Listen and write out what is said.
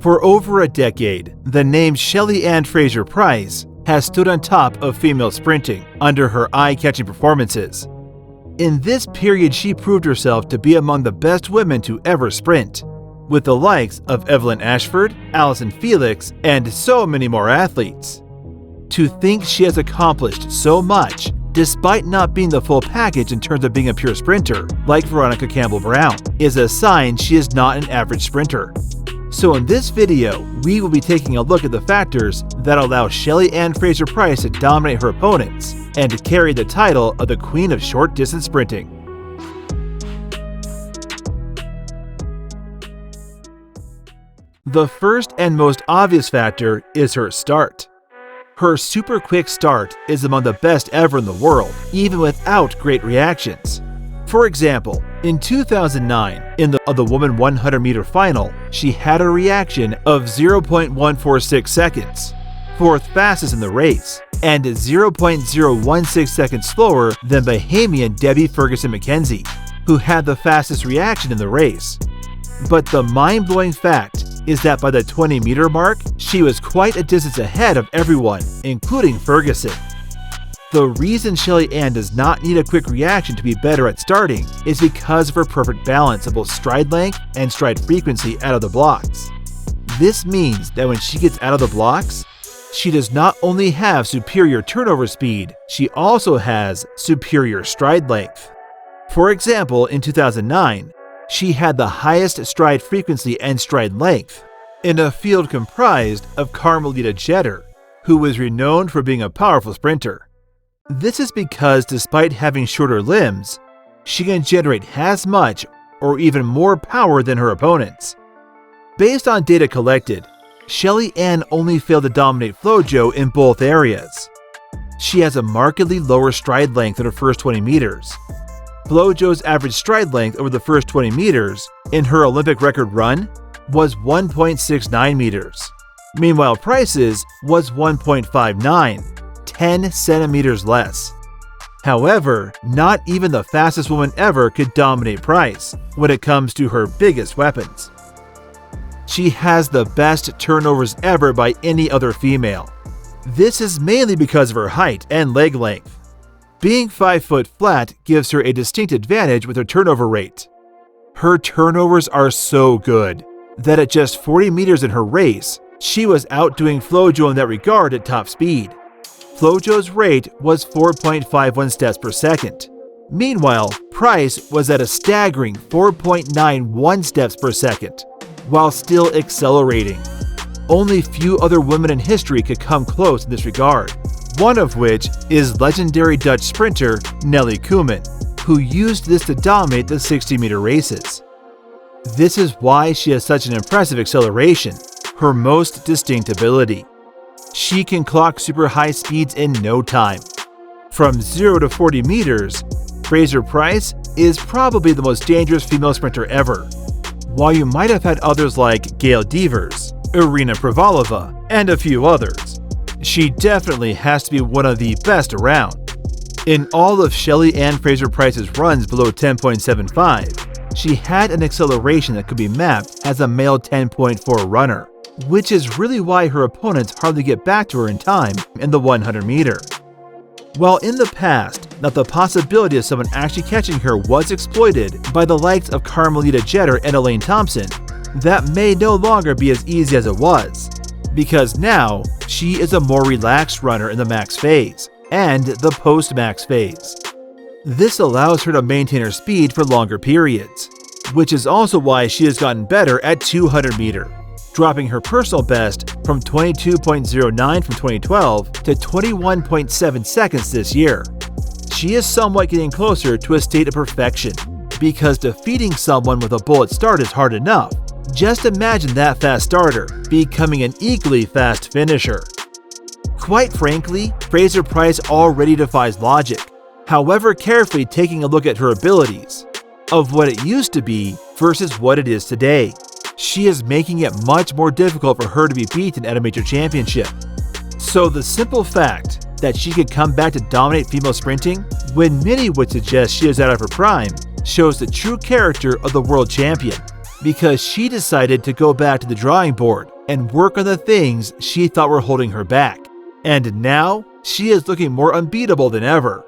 For over a decade, the name Shelly-Ann Fraser Pryce has stood on top of female sprinting under her eye-catching performances. In this period, she proved herself to be among the best women to ever sprint, with the likes of Evelyn Ashford, Allyson Felix, and so many more athletes. To think she has accomplished so much, despite not being the full package in terms of being a pure sprinter, like Veronica Campbell Brown, is a sign she is not an average sprinter. So in this video, we will be taking a look at the factors that allow Shelly-Ann Fraser Pryce to dominate her opponents and to carry the title of the Queen of Short Distance Sprinting. The first and most obvious factor is her start. Her super quick start is among the best ever in the world, even without great reactions. For example, in 2009, in the woman 100-meter final, she had a reaction of 0.146 seconds, fourth fastest in the race, and 0.016 seconds slower than Bahamian Debbie Ferguson-McKenzie, who had the fastest reaction in the race. But the mind-blowing fact is that by the 20-meter mark, she was quite a distance ahead of everyone, including Ferguson. The reason Shelly-Ann does not need a quick reaction to be better at starting is because of her perfect balance of both stride length and stride frequency out of the blocks. This means that when she gets out of the blocks, she does not only have superior turnover speed, she also has superior stride length. For example, in 2009, she had the highest stride frequency and stride length in a field comprised of Carmelita Jeter, who was renowned for being a powerful sprinter. This is because despite having shorter limbs, she can generate as much or even more power than her opponents. Based on data collected, Shelly-Ann only failed to dominate Flojo in both areas. She has a markedly lower stride length in her first 20 meters. Flojo's average stride length over the first 20 meters in her Olympic record run was 1.69 meters. Meanwhile, Pryce's was 1.59, 10 centimeters less. However, not even the fastest woman ever could dominate Pryce when it comes to her biggest weapons. She has the best turnovers ever by any other female. This is mainly because of her height and leg length. Being 5 foot flat gives her a distinct advantage with her turnover rate. Her turnovers are so good that at just 40 meters in her race, she was outdoing Flojo in that regard at top speed. Flojo's rate was 4.51 steps per second. Meanwhile, Pryce was at a staggering 4.91 steps per second, while still accelerating. Only few other women in history could come close in this regard, one of which is legendary Dutch sprinter Nelly Koeman, who used this to dominate the 60-meter races. This is why she has such an impressive acceleration, her most distinct ability. She can clock super high speeds in no time. From 0 to 40 meters, Fraser Pryce is probably the most dangerous female sprinter ever. While you might have had others like Gail Devers, Irina Privalova, and a few others, she definitely has to be one of the best around. In all of Shelly-Ann Fraser Pryce's runs below 10.75, she had an acceleration that could be mapped as a male 10.4 runner, which is really why her opponents hardly get back to her in time in the 100-meter. While in the past, that the possibility of someone actually catching her was exploited by the likes of Carmelita Jeter and Elaine Thompson, that may no longer be as easy as it was, because now she is a more relaxed runner in the max phase and the post-max phase. This allows her to maintain her speed for longer periods, which is also why she has gotten better at 200-meter. Dropping her personal best from 22.09 from 2012 to 21.7 seconds this year. She is somewhat getting closer to a state of perfection, because defeating someone with a bullet start is hard enough. Just imagine that fast starter becoming an equally fast finisher. Quite frankly, Fraser Pryce already defies logic, however carefully taking a look at her abilities, of what it used to be versus what it is today. She is making it much more difficult for her to be beaten at a major championship. So the simple fact that she could come back to dominate female sprinting, when many would suggest she is out of her prime, shows the true character of the world champion. because she decided to go back to the drawing board and work on the things she thought were holding her back. And now, she is looking more unbeatable than ever.